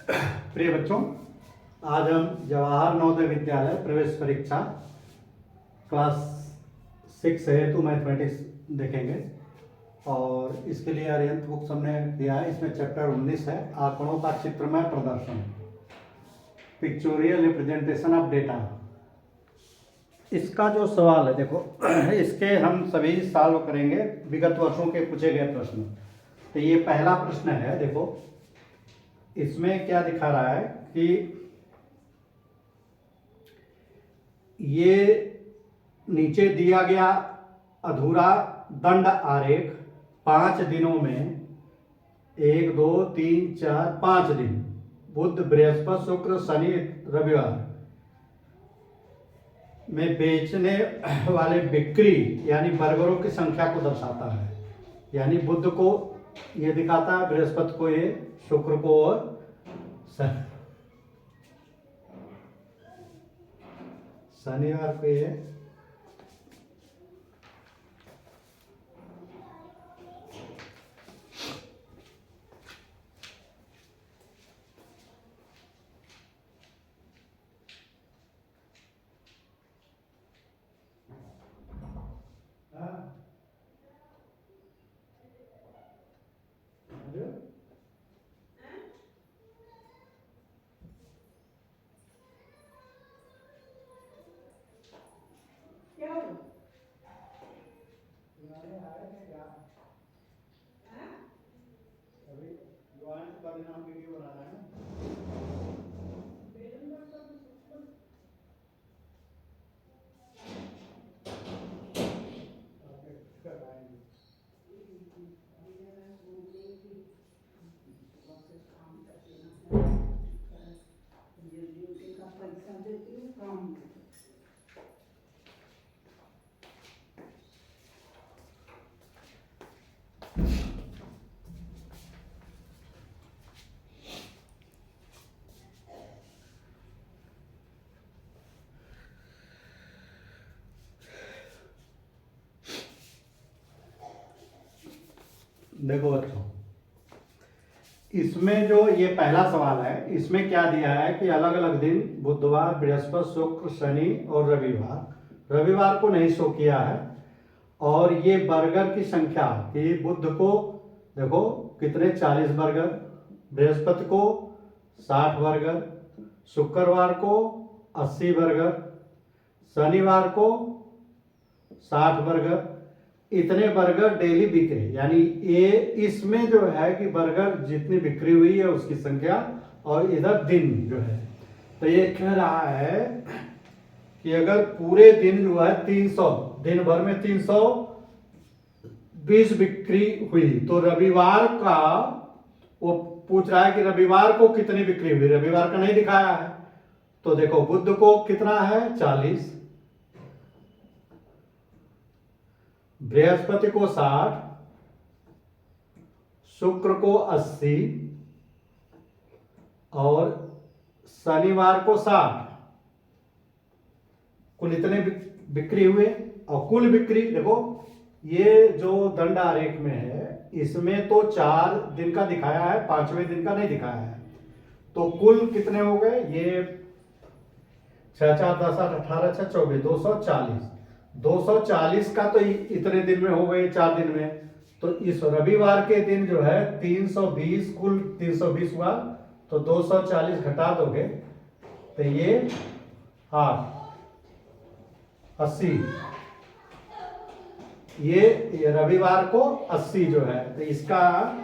प्रिय बच्चों, आज हम जवाहर नवोदय विद्यालय प्रवेश परीक्षा क्लास 6 हेतु मैथमेटिक्स देखेंगे। और इसके लिए अरिहंत बुक्स हमने दिया है। इसमें चैप्टर 19 है, आंकड़ों का चित्रमय प्रदर्शन, पिक्चोरियल रिप्रेजेंटेशन ऑफ डेटा। इसका जो सवाल है देखो, इसके हम सभी सॉल्व करेंगे विगत वर्षों के पूछे गए प्रश्न। तो ये पहला प्रश्न है। देखो इसमें क्या दिखा रहा है कि ये नीचे दिया गया अधूरा दंड आरेख 5 दिनों में 1 2 3 4 5 दिन बुध बृहस्पति शुक्र शनि रविवार में बेचने वाले बिक्री यानी बर्गरों की संख्या को दर्शाता है। यानी बुध को ये दिखाता है, बृहस्पति को ये, शुक्र को और शनिवार को ये, वीडियो बना रहा है। देखो बच्चों, इसमें जो ये पहला सवाल है, इसमें क्या दिया है कि अलग अलग दिन बुधवार बृहस्पति शुक्र शनि और रविवार को नहीं शो किया है। और ये बर्गर की संख्या कि बुध को देखो कितने 40 बर्गर, बृहस्पति को 60 बर्गर, शुक्रवार को 80 बर्गर, शनिवार को 60 बर्गर, इतने बर्गर डेली बिक रहे। यानी ये इसमें जो है कि बर्गर जितनी बिक्री हुई है उसकी संख्या, और इधर दिन जो है, तो ये कह रहा है कि अगर पूरे दिन जो है 300, दिन भर में 320 बिक्री हुई, तो रविवार का वो पूछ रहा है कि रविवार को कितनी बिक्री हुई। रविवार का नहीं दिखाया है। तो देखो बुध को कितना है 40, बृहस्पति को 60, शुक्र को 80 और शनिवार को 60। कुल इतने बिक्री हुए। और कुल बिक्री देखो, ये जो दंड आरेख में है इसमें तो 4 दिन का दिखाया है, 5वें दिन का नहीं दिखाया है। तो कुल कितने हो गए, ये 6 4 10 8 18 6 24 240। 240 का तो इतने दिन में हो गए, 4 दिन में। तो इस रविवार के दिन जो है 320, कुल 320 हुआ, तो 240 घटा दोगे तो ये 80। ये रविवार को 80 जो है, तो इसका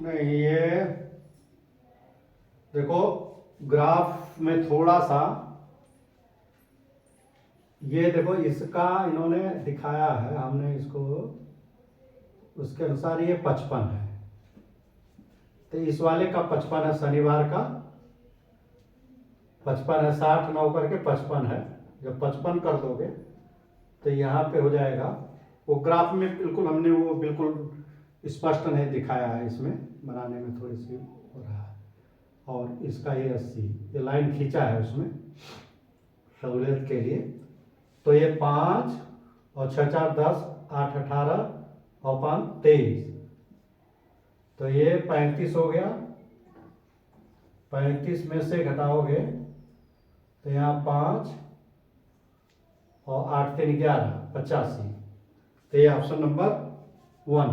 नहीं, ये देखो ग्राफ में थोड़ा सा, ये देखो इसका इन्होंने दिखाया है, हमने इसको उसके अनुसार ये 55 है। तो इस वाले का 55 है, शनिवार का 55 है, 60 9 करके 55 है। जब 55 कर दोगे तो यहाँ पे हो जाएगा। वो ग्राफ में बिल्कुल हमने वो बिल्कुल स्पष्ट नहीं दिखाया है, इसमें बनाने में थोड़ी सी हो रहा है। और इसका ये 80, ये लाइन खींचा है उसमें। सहूलियत के लिए। तो ये 5 और 6 4 10, 8 18 और 5 23, तो ये 35 हो गया। 35 में से घटाओगे तो यहाँ 5 और 8 3 11, 85। तो ये ऑप्शन नंबर 1,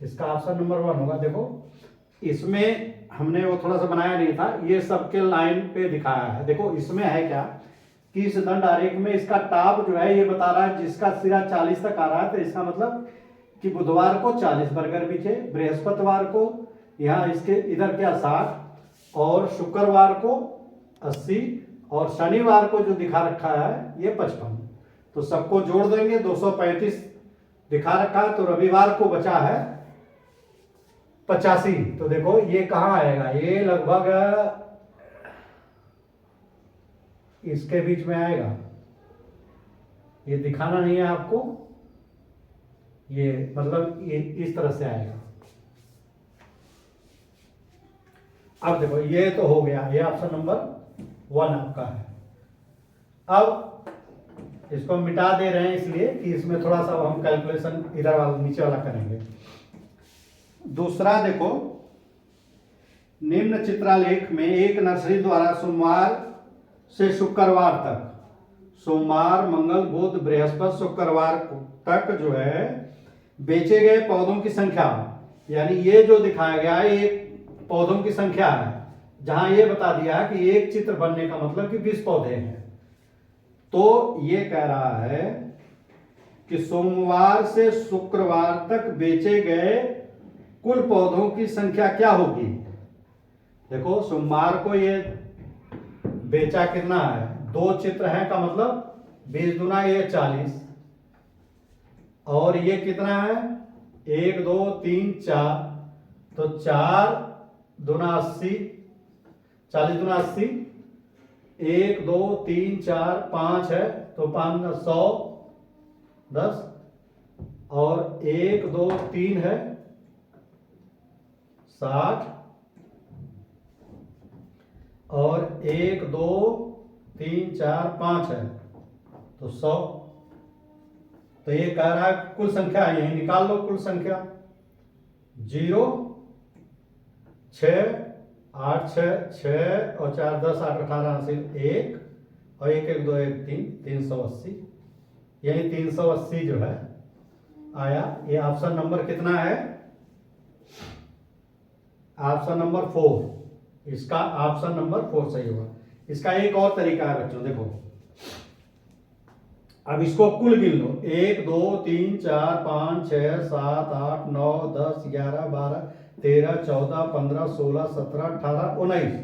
इसका ऑप्शन नंबर 1 होगा। देखो इसमें हमने वो थोड़ा सा बनाया नहीं था, ये सबके लाइन पे दिखाया है। देखो इसमें है क्या कि इस दंड आरेख में इसका टॉप जो है ये बता रहा है जिसका सिरा 40 तक आ रहा है, तो इसका मतलब कि बुधवार को 40 बर्गर बिछे, बृहस्पतिवार को यहाँ इसके इधर क्या 60, और शुक्रवार को 80, और शनिवार को जो दिखा रखा है ये 55। तो सबको जोड़ देंगे 235 दिखा रखा है, तो रविवार को बचा है 85। तो देखो ये कहाँ आएगा, ये लगभग इसके बीच में आएगा। ये दिखाना नहीं है आपको, ये मतलब ये इस तरह से आएगा। अब देखो ये तो हो गया, ये ऑप्शन नंबर 1 आपका है। अब इसको मिटा दे रहे हैं इसलिए कि इसमें थोड़ा सा हम कैलकुलेशन इधर वाला नीचे वाला करेंगे। दूसरा देखो, निम्न चित्रालेख में एक नर्सरी द्वारा सोमवार से शुक्रवार तक, सोमवार मंगल बुध बृहस्पति शुक्रवार तक जो है बेचे गए पौधों की संख्या, यानी ये जो दिखाया गया है ये पौधों की संख्या है, जहां ये बता दिया है कि एक चित्र बनने का मतलब कि 20 पौधे हैं। तो ये कह रहा है कि सोमवार से शुक्रवार तक बेचे गए कुल पौधों की संख्या क्या होगी। देखो सोमवार को ये बेचा कितना है, 2 चित्र हैं का मतलब 20 दूना ये 40, और ये कितना है 1 2 3 4, तो 4 दूना 80, 40 दूना 80, 1 2 3 4 5 है तो 5 100 10, और 1 2 3 है 60, और 1 2 3 4 5 है तो 100। तो ये कह रहा है कुल संख्या, यही निकाल लो कुल संख्या। 0 6 8 6 6 और 4 10 8 18 80, 1 और 1 1 2 1 3 380, यही 380 जो है आया। ये ऑप्शन नंबर कितना है, ऑप्शन नंबर 4, इसका ऑप्शन नंबर 4 सही होगा। इसका एक और तरीका है बच्चों, देखो अब इसको कुल गिन लो, 1 2 3 4 5 6 7 8 9 10 11 12 13 14 15 16 17 18 19,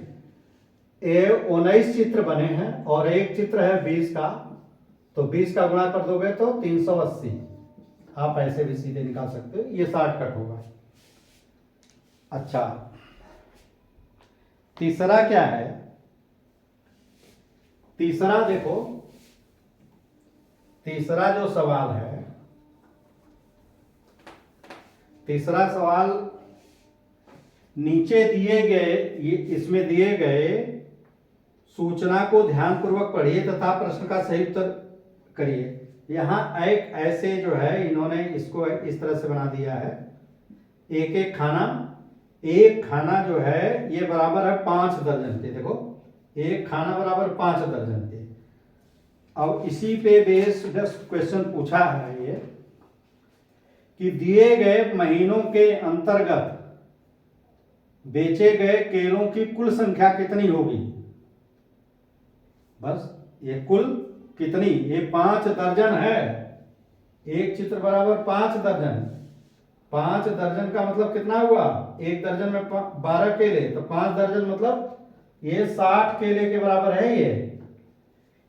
ये 19 चित्र बने हैं और एक चित्र है 20 का, तो 20 का गुणा कर दोगे तो 380। आप ऐसे भी सीधे निकाल सकते हो, ये 60 कट होगा। अच्छा तीसरा क्या है, तीसरा देखो, तीसरा जो सवाल है, तीसरा सवाल नीचे दिए गए, ये इसमें दिए गए सूचना को ध्यानपूर्वक पढ़िए तथा प्रश्न का सही उत्तर करिए। यहां एक ऐसे जो है इन्होंने इसको इस तरह से बना दिया है, एक एक खाना, एक खाना जो है ये बराबर है 5 दर्जन के। देखो एक खाना बराबर 5 दर्जन के। अब इसी पे बेस्ड क्वेश्चन पूछा है ये कि दिए गए महीनों के अंतर्गत बेचे गए केलों की कुल संख्या कितनी होगी। बस ये कुल कितनी, ये 5 दर्जन है, एक चित्र बराबर 5 दर्जन। 5 दर्जन का मतलब कितना हुआ, एक दर्जन में 12 केले, तो 5 दर्जन मतलब ये 60 केले के बराबर है।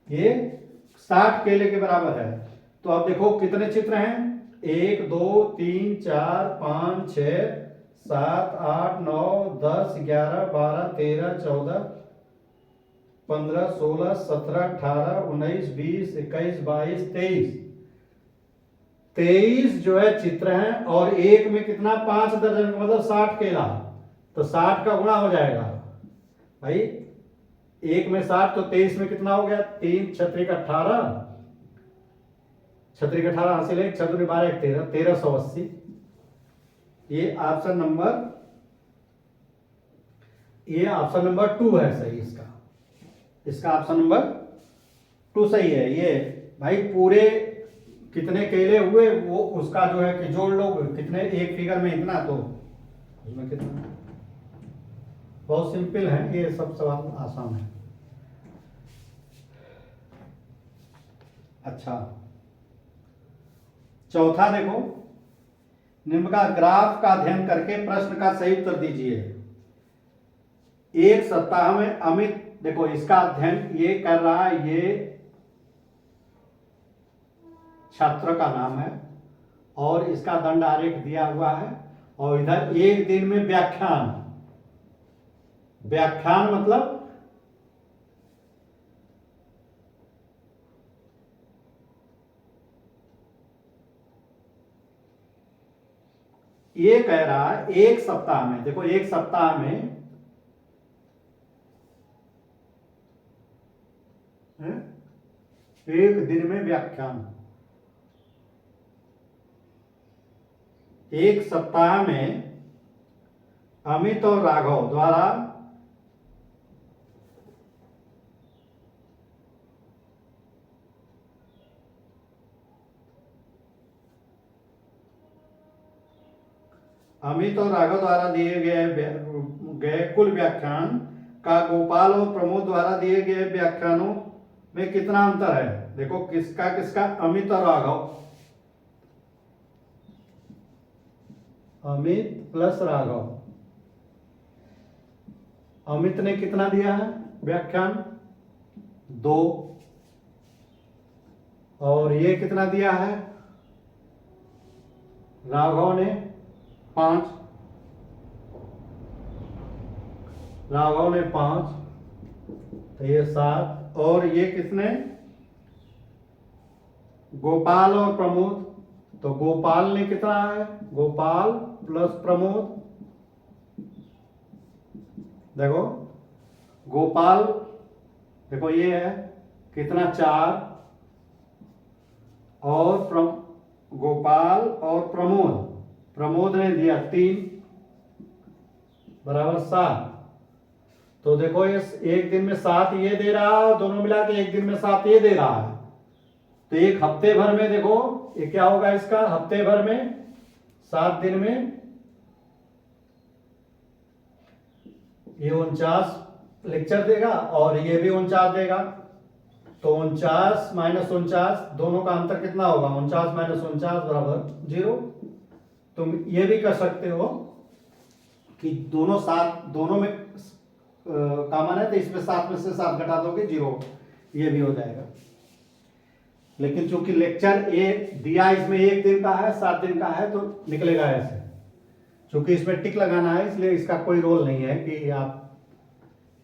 ये 60 केले के बराबर है। तो अब देखो कितने चित्र हैं, 1 2 3 4 5 6 7 8 9 10 11 12 13 14 15 16 17 18 19 20 21 22 23, 23 जो है चित्र हैं और एक में कितना 5 दर्जन का मतलब 60 केला, तो 60 का गुणा हो जाएगा भाई एक में 60 तो 23 में कितना हो गया, 3 छत्रिक 18, छत्रिक 18 हासिल है, 6 दूनी 12 1 13, 1380। ये ऑप्शन नंबर 2 है सही इसका ऑप्शन नंबर 2 सही है। ये भाई पूरे कितने केले हुए वो उसका जो है कि जोड़ लो, कितने एक फिगर में इतना, तो उसमें कितना। बहुत सिंपल है ये सब सवाल, आसान है। अच्छा, चौथा देखो, निम्न का ग्राफ का अध्ययन करके प्रश्न का सही उत्तर दीजिए। एक सप्ताह में अमित, देखो इसका अध्ययन ये कर रहा है, ये छात्र का नाम है और इसका दंड आरेख दिया हुआ है, और इधर एक दिन में व्याख्यान मतलब ये कह रहा है एक सप्ताह में, देखो एक सप्ताह में एक दिन में व्याख्यान, एक सप्ताह में अमित और राघव द्वारा दिए गए कुल व्याख्यान का गोपाल और प्रमोद द्वारा दिए गए व्याख्यानों में कितना अंतर है। देखो किसका अमित और राघव, अमित प्लस राघव। अमित ने कितना दिया है व्याख्यान, 2, और ये कितना दिया है राघव ने, 5, राघव ने 5, तो ये 7, और ये किसने, गोपाल और प्रमोद, तो गोपाल ने कितना है, गोपाल प्लस प्रमोद। देखो गोपाल, देखो ये है कितना, 4, और गोपाल और प्रमोद ने दिया 3 बराबर 7। तो देखो ये एक दिन में 7 ये दे रहा है, दोनों मिला के एक दिन में 7 ये दे रहा है, तो एक हफ्ते भर में देखो ये क्या होगा, इसका हफ्ते भर में 7 दिन में ये 49 लेक्चर देगा और ये भी 49 देगा, तो 49 माइनस 49 दोनों का अंतर कितना होगा, 49 माइनस 49 बराबर 0। तुम ये भी कर सकते हो कि दोनों में कॉमन है, तो इसमें 7 में से 7 घटा दोगे 0, ये भी हो जाएगा। लेकिन चूंकि लेक्चर ए दिया इसमें 1 दिन का है, 7 दिन का है, तो निकलेगा ऐसे। चूंकि इसमें टिक लगाना है इसलिए इसका कोई रोल नहीं है कि आप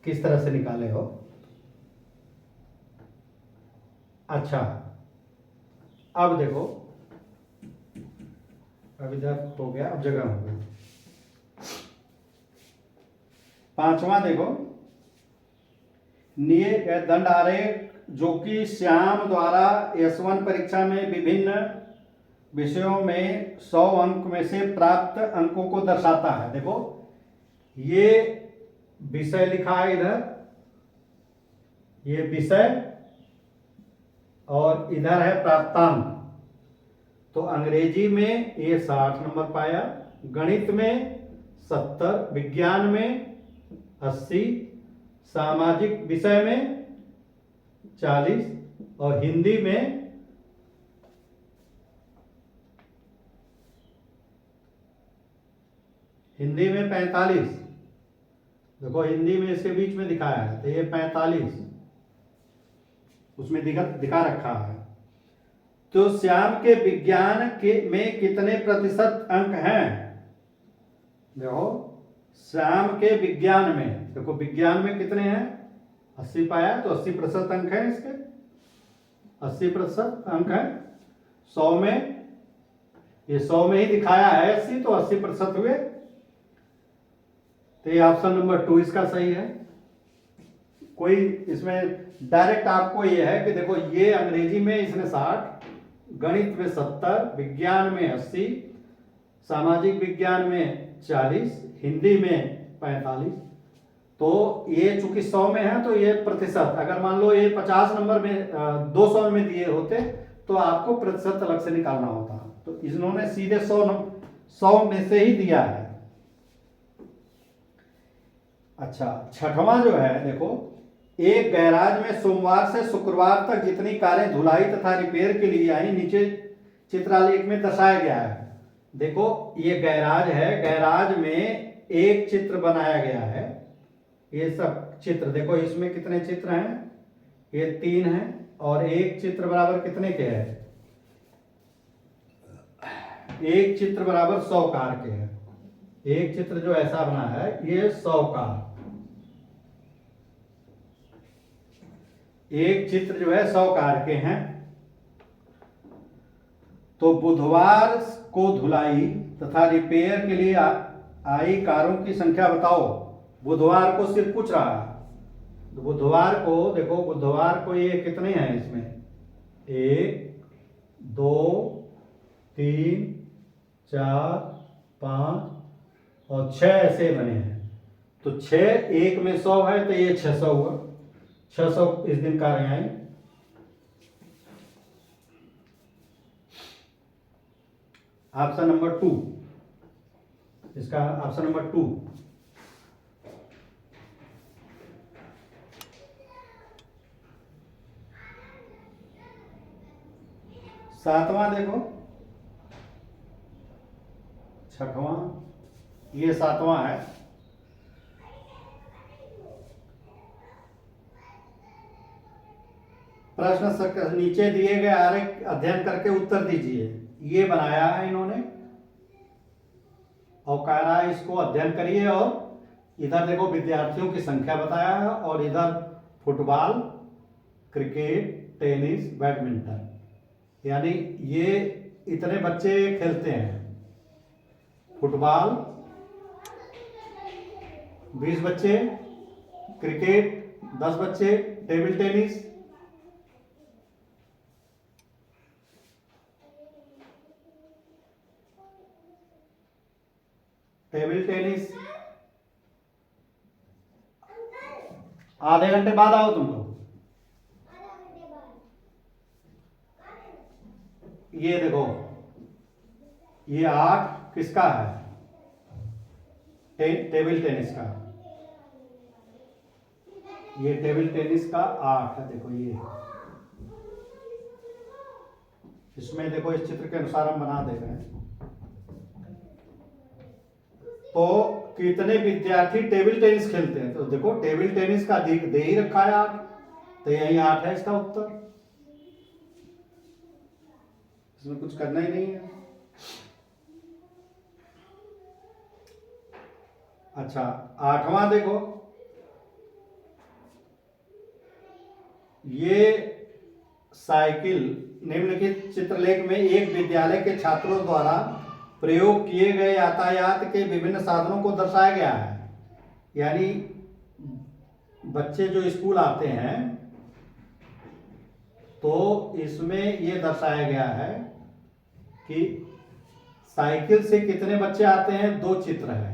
किस तरह से निकाले हो। अच्छा, अब देखो, अब इधर हो गया, अब जगह हो गई। 5वां देखो, दंड आरेख जो कि श्याम द्वारा S1 परीक्षा में विभिन्न विषयों में 100 अंक में से प्राप्त अंकों को दर्शाता है। देखो ये विषय लिखा है इधर, ये विषय, और इधर है प्राप्तांक। तो अंग्रेजी में ये 60 नंबर पाया, गणित में 70, विज्ञान में 80, सामाजिक विषय में 40, और हिंदी में 45। देखो हिंदी में इसके बीच में दिखाया है, तो ये 45 उसमें दिखा रखा है। तो श्याम के विज्ञान में कितने प्रतिशत अंक हैं। देखो श्याम के विज्ञान में, देखो विज्ञान में कितने हैं, 80 पाया, तो 80% अंक है इसके, 80% अंक है। 100 में, ये 100 में ही दिखाया है 80, तो 80% हुए। तो ये ऑप्शन नंबर 2 इसका सही है। कोई इसमें डायरेक्ट आपको ये है कि देखो ये अंग्रेजी में इसने 60, गणित में 70, विज्ञान में 80, सामाजिक विज्ञान में 40, हिंदी में 45। तो ये चूंकि 100 में है तो ये प्रतिशत, अगर मान लो ये 50 नंबर में 200 में दिए होते तो आपको प्रतिशत अलग से निकालना होता। तो इन्होंने सीधे 100 में से ही दिया है। अच्छा, छठवां जो है देखो, एक गैराज में सोमवार से शुक्रवार तक जितनी कारें धुलाई तथा रिपेयर के लिए आई नीचे चित्रालेख में दर्शाया गया है। देखो ये गैराज है, गैराज में एक चित्र बनाया गया है। ये सब चित्र देखो, इसमें कितने चित्र हैं, ये 3 हैं, और एक चित्र बराबर कितने के है, एक चित्र बराबर 100 कार के है। एक चित्र जो ऐसा बना है ये 100 कार, एक चित्र जो है 100 कार के हैं। तो बुधवार को धुलाई तथा रिपेयर के लिए आई कारों की संख्या बताओ। बुधवार को सिर्फ पूछ रहा है। तो बुधवार को देखो, बुधवार को ये कितने हैं इसमें, 1 2 3 4 5 और 6 ऐसे बने हैं। तो 6 1 में 100 है तो ये 600 हुआ, 600 इस दिन कारें आई। ऑप्शन नंबर 2, इसका ऑप्शन नंबर 2। सातवां देखो, छठवां, ये सातवां है। प्रश्न नीचे दिए गए आरेख अध्ययन करके उत्तर दीजिए। ये बनाया है इन्होंने और कह रहा है इसको अध्ययन करिए, और इधर देखो विद्यार्थियों की संख्या बताया है, और इधर फुटबॉल, क्रिकेट, टेनिस, बैडमिंटन, यानी ये इतने बच्चे खेलते हैं। फुटबॉल 20 बच्चे, क्रिकेट 10 बच्चे, टेबल टेनिस आधे घंटे बाद आओ तुम लोग। ये देखो, ये 8 किसका है, टेबल टेनिस का। ये टेबल टेनिस का 8 है। देखो ये, इसमें देखो इस चित्र के अनुसार हम बना दे रहे हैं। तो कितने विद्यार्थी टेबल टेनिस खेलते हैं, तो देखो टेबल टेनिस का दे ही रखा है 8, तो यही 8 है इसका उत्तर। इसमें कुछ करना ही नहीं है। अच्छा, 8वां देखो, ये साइकिल निम्नलिखित चित्रलेख में एक विद्यालय के छात्रों द्वारा प्रयोग किए गए यातायात के विभिन्न साधनों को दर्शाया गया है। यानी बच्चे जो स्कूल आते हैं तो इसमें ये दर्शाया गया है कि साइकिल से कितने बच्चे आते हैं, 2 चित्र है।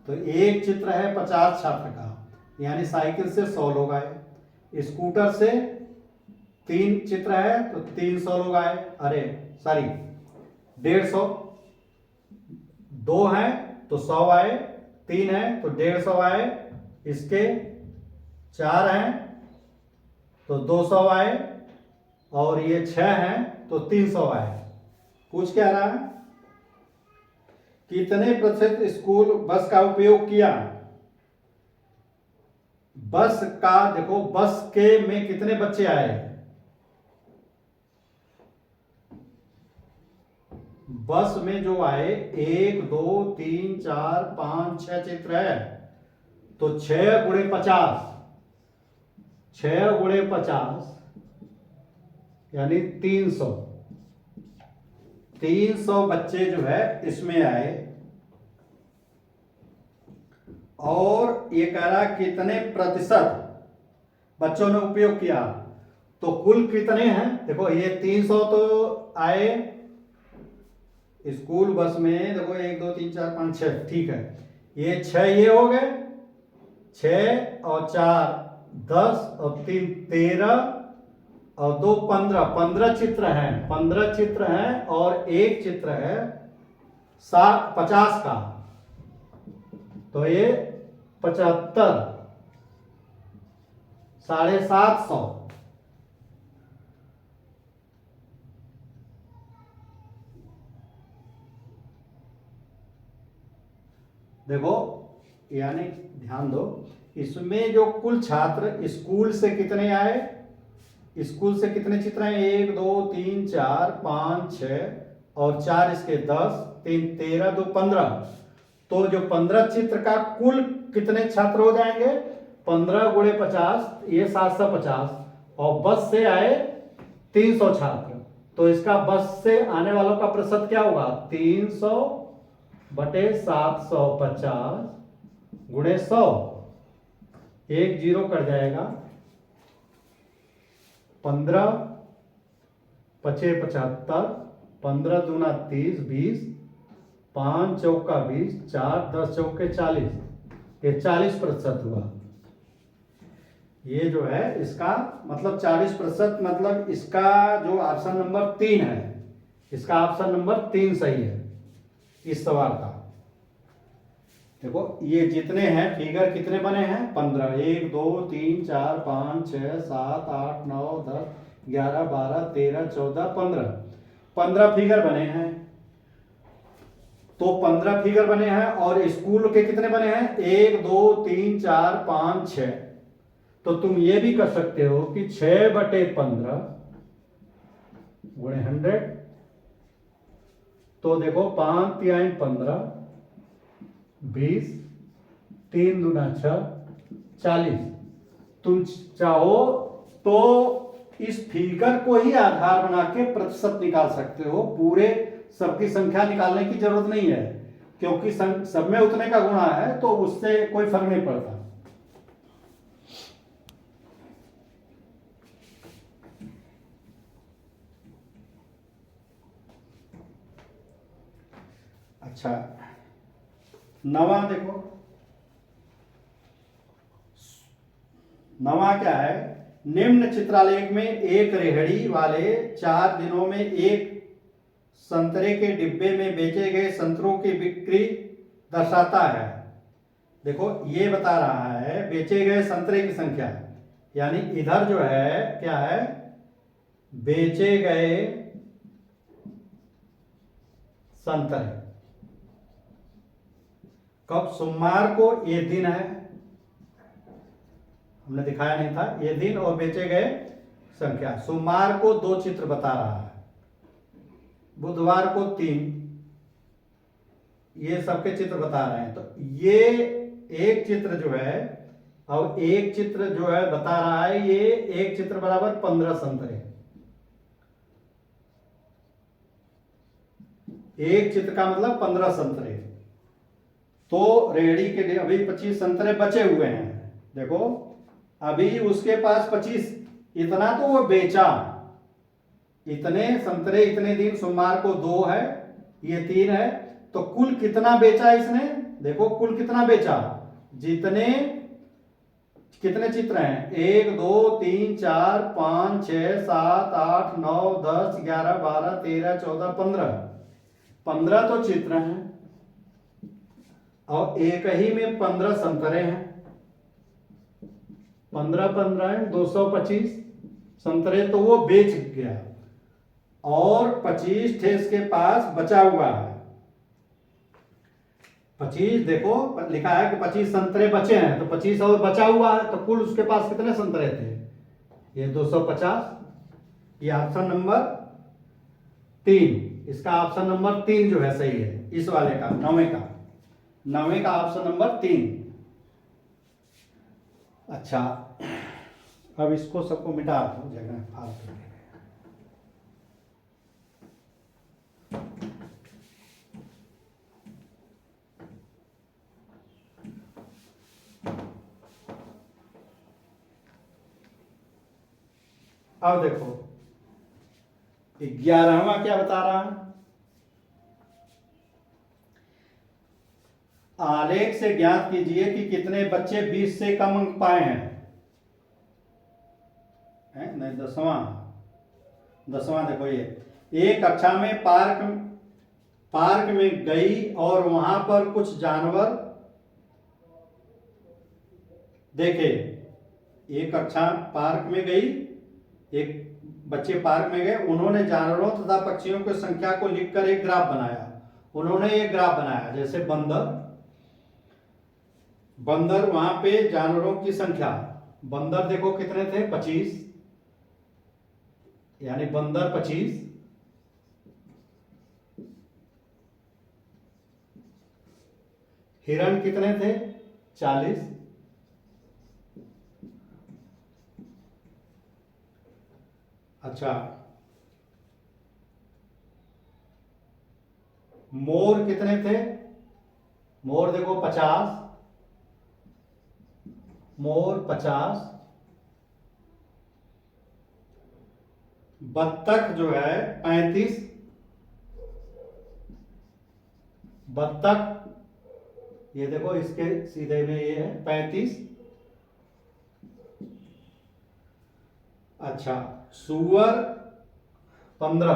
तो एक चित्र है 50 छात्र का, यानी साइकिल से 100 लोग आए। स्कूटर से 3 चित्र है तो 300 लोग आए, अरे सॉरी 150। 2 हैं तो 100 आए, 3 हैं तो 150 आए, इसके 4 हैं तो 200 आए, और ये 6 हैं तो 300 आए। पूछ क्या रहा है, कितने प्रतिशत स्कूल बस का उपयोग किया। बस का देखो, बस के में कितने बच्चे आए, बस में जो आए 1 2 3 4 5 6 चित्र है, तो 6 गुणे 50, 6 गुणे 50 यानी 300। 300 बच्चे जो है इसमें आए। और ये कह रहा कितने प्रतिशत बच्चों ने उपयोग किया। तो कुल कितने हैं, देखो ये 300 तो आए स्कूल बस में, देखो 1 2 3 4 5 6, ठीक है, ये 6 ये हो गए, 6 और 4 10 और 3 13 और 2 15, 15 चित्र हैं, 15 चित्र हैं और एक चित्र है 50 का, तो ये 75, 750। देखो यानी ध्यान दो, इसमें जो कुल छात्र स्कूल से कितने आए, स्कूल से कितने चित्र हैं, 1 2 3 4 5 6 और 4 इसके 10 3 13 2 15, तो जो 15 चित्र का कुल कितने छात्र हो जाएंगे, 15 गुणे 50, ये 750, और बस से आए 300 छात्र, तो इसका बस से आने वालों का प्रतिशत क्या होगा, 300 बटे 750 गुणे 100, 1 0 कट जाएगा, 15 पचे 75, 15 दूना 30 20, 5 चौका 20, 4 10 चौके 40, ये 40% हुआ। ये जो है इसका मतलब 40%, मतलब इसका जो ऑप्शन नंबर 3 है, इसका ऑप्शन नंबर 3 सही है इस सवाल का। देखो ये जितने हैं फिगर कितने बने हैं, 15, 1 2 3 4 5 6 7 8 9 10 11 12 13 14 15, 15 फिगर बने हैं, तो 15 फिगर बने हैं, और स्कूल के कितने बने हैं, 1 2 3 4 5 6, तो तुम ये भी कर सकते हो कि 6 बटे 15 गुणे 100, तो देखो 5 तिहाई 15 20, 3 दूना 6 40, तुम चाहो तो इस फिगर को ही आधार बना के प्रतिशत निकाल सकते हो, पूरे सबकी संख्या निकालने की जरूरत नहीं है, क्योंकि सब में उतने का गुणा है, तो उससे कोई फर्क नहीं पड़ता। अच्छा, नवा देखो, नवा क्या है, निम्न चित्रालेख में एक रेहड़ी वाले 4 दिनों में एक संतरे के डिब्बे में बेचे गए संतरों की बिक्री दर्शाता है। देखो ये बता रहा है बेचे गए संतरे की संख्या, यानी इधर जो है क्या है, बेचे गए संतरे कब, सोमवार को, ये दिन है, हमने दिखाया नहीं था, ये दिन और बेचे गए संख्या, सोमवार को 2 चित्र बता रहा है, बुधवार को 3, ये सबके चित्र बता रहे हैं, तो ये एक चित्र जो है, और एक चित्र जो है बता रहा है, ये एक चित्र बराबर 15 संतरे, एक चित्र का मतलब 15 संतरे, तो रेहड़ी के लिए अभी 25 संतरे बचे हुए हैं, देखो अभी उसके पास 25, इतना तो वो बेचा, इतने संतरे इतने दिन, सोमवार को 2 है, ये 3 है, तो कुल कितना बेचा इसने, देखो कुल कितना बेचा, जितने कितने चित्र हैं, 1 2 3 4 5 6 7 8 9 10 11 12 13 14 15, 15 तो चित्र हैं, और एक ही में 15 संतरे हैं, 15 15 225 संतरे, तो वो बेच गया, और 25 थे इसके पास बचा हुआ है, 25 देखो लिखा है कि 25 संतरे बचे हैं, तो 25 और बचा हुआ है, तो कुल उसके पास कितने संतरे थे, ये 250, ये ऑप्शन नंबर 3, इसका ऑप्शन नंबर 3 जो है सही है, इस वाले का, नवे का ऑप्शन नंबर 3। अच्छा, अब इसको सबको मिटा दो, जगह फालतू। अब देखो 11वां क्या बता रहा है, आलेख से ज्ञात कीजिए कि कितने बच्चे 20 से कम अंक पाए हैं। नहीं, 10वां देखो, ये एक कक्षा में पार्क में गई और वहां पर कुछ जानवर देखे। एक कक्षा पार्क में गई, एक बच्चे पार्क में गए, उन्होंने जानवरों तथा पक्षियों की संख्या को लिखकर एक ग्राफ बनाया। उन्होंने एक ग्राफ बनाया, जैसे बंदर वहां पे जानवरों की संख्या, बंदर देखो कितने थे, 25, यानी बंदर 25। हिरण कितने थे, 40। अच्छा, मोर कितने थे, मोर देखो 50, मोर 50। बत्तख जो है 35, बत्तख ये देखो इसके सीधे में ये है 35। अच्छा, सूअर 15।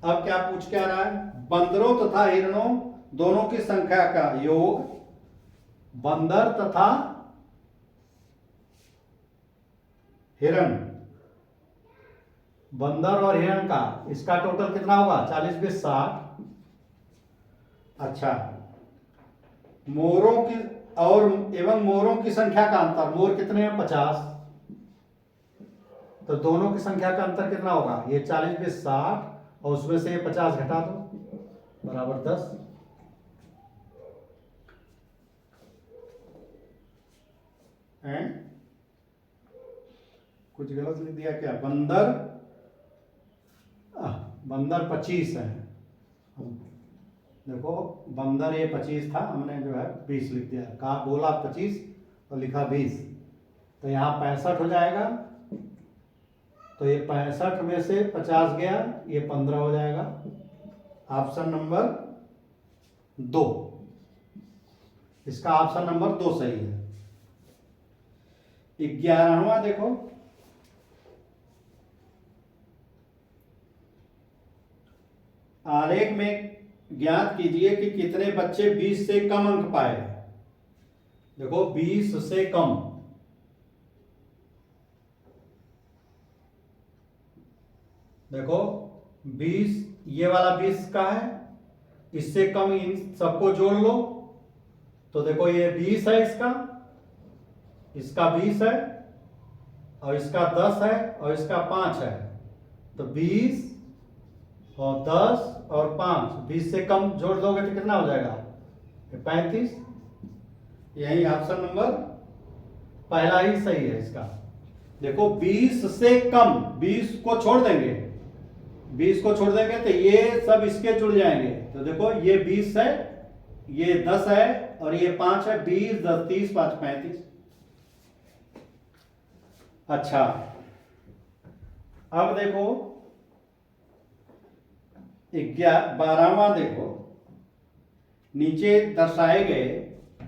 अब क्या पूछ के आ रहा है, बंदरों तथा हिरणों दोनों की संख्या का योग, बंदर तथा हिरण, बंदर और हिरण का इसका टोटल कितना होगा, 40 20 60। अच्छा, मोरों की और एवं मोरों की संख्या का अंतर, मोर कितने हैं, 50, तो दोनों की संख्या का अंतर कितना होगा, ये 40 20 60 और उसमें से ये 50 घटा दो, बराबर 10। कुछ गलत लिख दिया क्या, बंदर 25 है, देखो बंदर ये 25 था, हमने जो है 20 लिख दिया, कहा बोला 25 और लिखा 20, तो यहाँ 65 हो जाएगा। तो ये 65 में से 50 गया, ये 15 हो जाएगा। ऑप्शन नंबर 2, इसका ऑप्शन नंबर 2 सही है। 11वां देखो, आलेख में ज्ञात कीजिए कि कितने बच्चे 20 से कम अंक पाए। देखो 20 से कम, देखो 20, ये वाला 20 का है, इससे कम इन सबको जोड़ लो, तो देखो ये 20 है, इसका 20 है, और इसका 10 है, और इसका 5 है, तो 20 और 10 और 5, 20 से कम जोड़ दोगे तो कितना हो जाएगा, 35। यही ऑप्शन नंबर पहला ही सही है इसका। देखो 20 से कम, 20 को छोड़ देंगे, 20 को छोड़ देंगे तो ये सब इसके जुड़ जाएंगे, तो देखो ये 20 है, ये 10 है, और ये 5 है, 20 10 30 5 35। अच्छा, अब देखो 12वां देखो, नीचे दर्शाए गए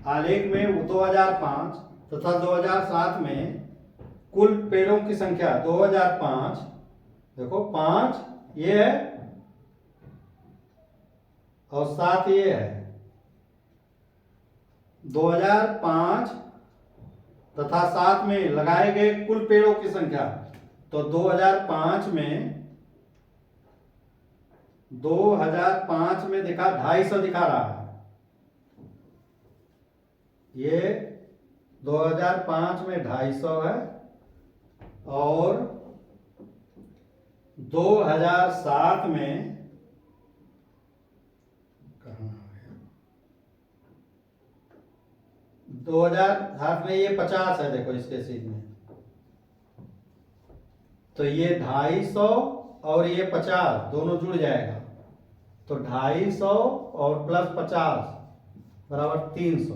आलेख में 2005 तथा 2007 में कुल पेड़ों की संख्या, 2005 देखो 5 ये है और 7 ये है, 2005 तथा 7 में लगाए गए कुल पेड़ों की संख्या, तो 2005 में दिखा 250 दिखा रहा है, ये 2005 में 250 है, और 2007 में 2007 में ये 50 है, देखो इसके सीध में, तो ये 250 और ये 50 दोनों जुड़ जाएगा, तो 250 और प्लस 50 बराबर 300,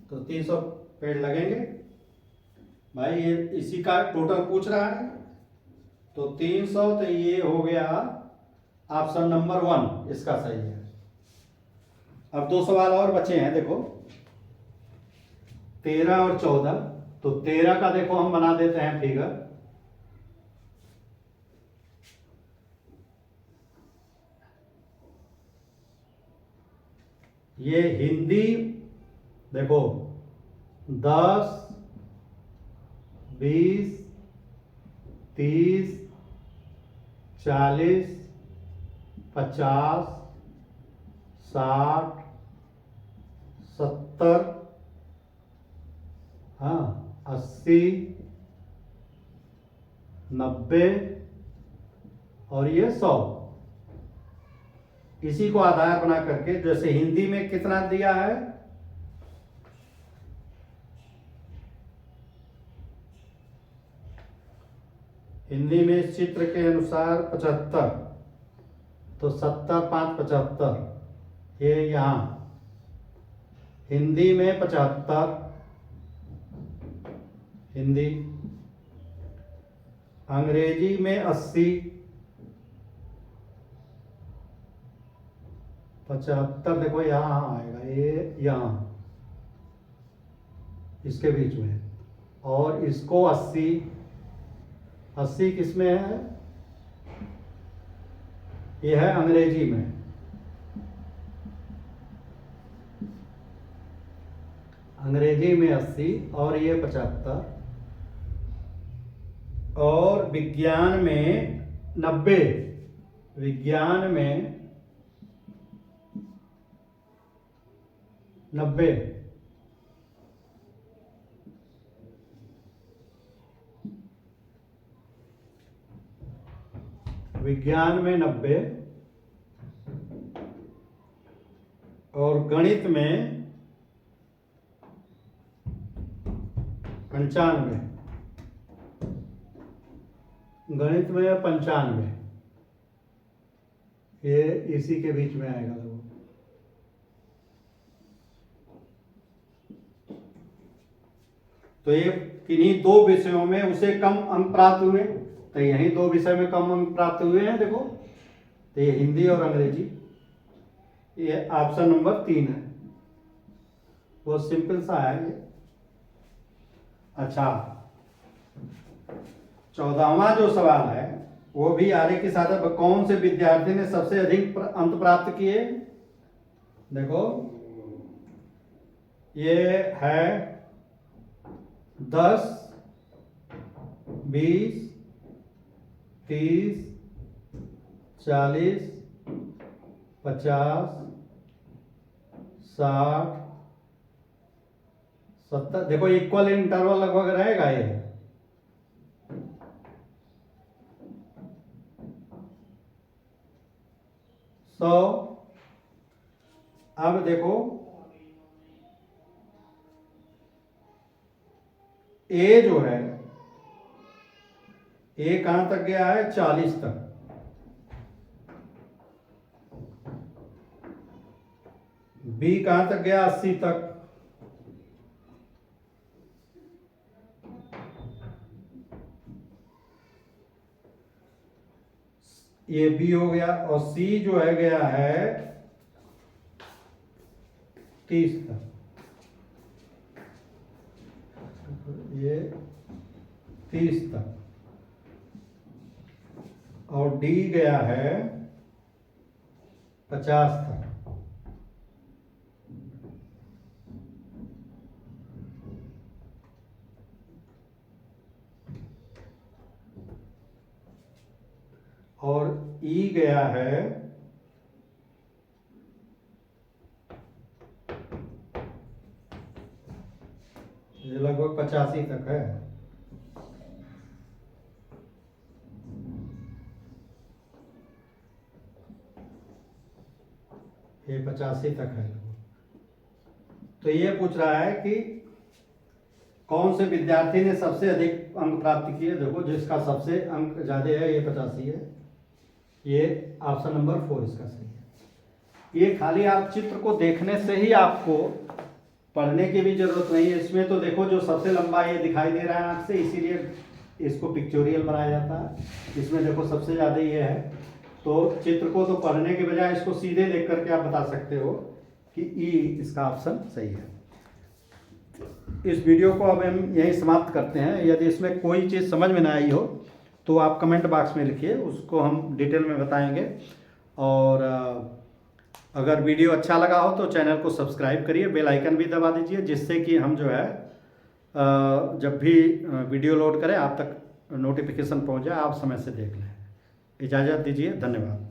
तो 300 पेड़ लगेंगे भाई। ये इसी का टोटल पूछ रहा है, तो 300, तो ये हो गया ऑप्शन नंबर 1 इसका सही है। अब 2 सवाल और बचे हैं, देखो 13 और 14। तो 13 का देखो हम बना देते हैं फिगर। ये हिंदी देखो 10, 20, 30, 40, 50, 60, 70, हाँ 80, 90 और ये 100। इसी को आधार बना करके, जैसे हिंदी में कितना दिया है, हिंदी में इस चित्र के अनुसार 75, तो 70, 5, 75 ये यहां हिंदी में 75 हिंदी, अंग्रेजी में 80, 75 देखो यहां आएगा, ये यहां इसके बीच में, और इसको 80, 80 किस में है, ये है अंग्रेजी में। अंग्रेजी में 80 और ये 75, और विज्ञान में 90, विज्ञान में 90, विज्ञान में 90, और गणित में 95, गणित में 95, ये इसी के बीच में आएगा देखो। तो ये किन्हीं 2 विषयों में उसे कम अंक प्राप्त हुए, तो यही 2 विषय में कम अंक प्राप्त हुए हैं देखो, तो ये हिंदी और अंग्रेजी। ये ऑप्शन नंबर 3 है, वो सिंपल सा है ये। अच्छा 14वां जो सवाल है वो भी आरे के साथ, कौन से विद्यार्थी ने सबसे अधिक अंक प्राप्त किए, देखो ये है 10, 20, 30, 40, 50, 60, 70, देखो इक्वल इंटरवल लगभग रहेगा ये। सो अब देखो ए जो है, ए कहां तक गया है, 40 तक। बी कहां तक गया, 80 तक। ये बी हो गया, और सी जो है गया है 30 तक। ये 30 तक, और डी गया है 50 तक। और ई गया है 85 तक है। ये 85 तक है। तो ये पूछ रहा है कि कौन से विद्यार्थी ने सबसे अधिक अंक प्राप्त किए। देखो जिसका सबसे अंक ज्यादा है ये 85 है। ये ऑप्शन नंबर 4 इसका सही है। ये खाली आप चित्र को देखने से ही आपको पढ़ने की भी जरूरत नहीं है इसमें। तो देखो जो सबसे लंबा ये दिखाई दे रहा है आँख से, इसीलिए इसको पिक्चोरियल बनाया जाता है। इसमें देखो सबसे ज़्यादा ये है, तो चित्र को तो पढ़ने के बजाय इसको सीधे देख करके आप बता सकते हो कि ई इसका ऑप्शन सही है। इस वीडियो को अब हम यहीं समाप्त करते हैं। यदि इसमें कोई चीज़ समझ में ना आई हो तो आप कमेंट बॉक्स में लिखिए, उसको हम डिटेल में बताएंगे। और अगर वीडियो अच्छा लगा हो तो चैनल को सब्सक्राइब करिए, बेल आइकन भी दबा दीजिए, जिससे कि हम जो है जब भी वीडियो लोड करें आप तक नोटिफिकेशन पहुंच जाए, आप समय से देख लें। इजाज़त दीजिए, धन्यवाद।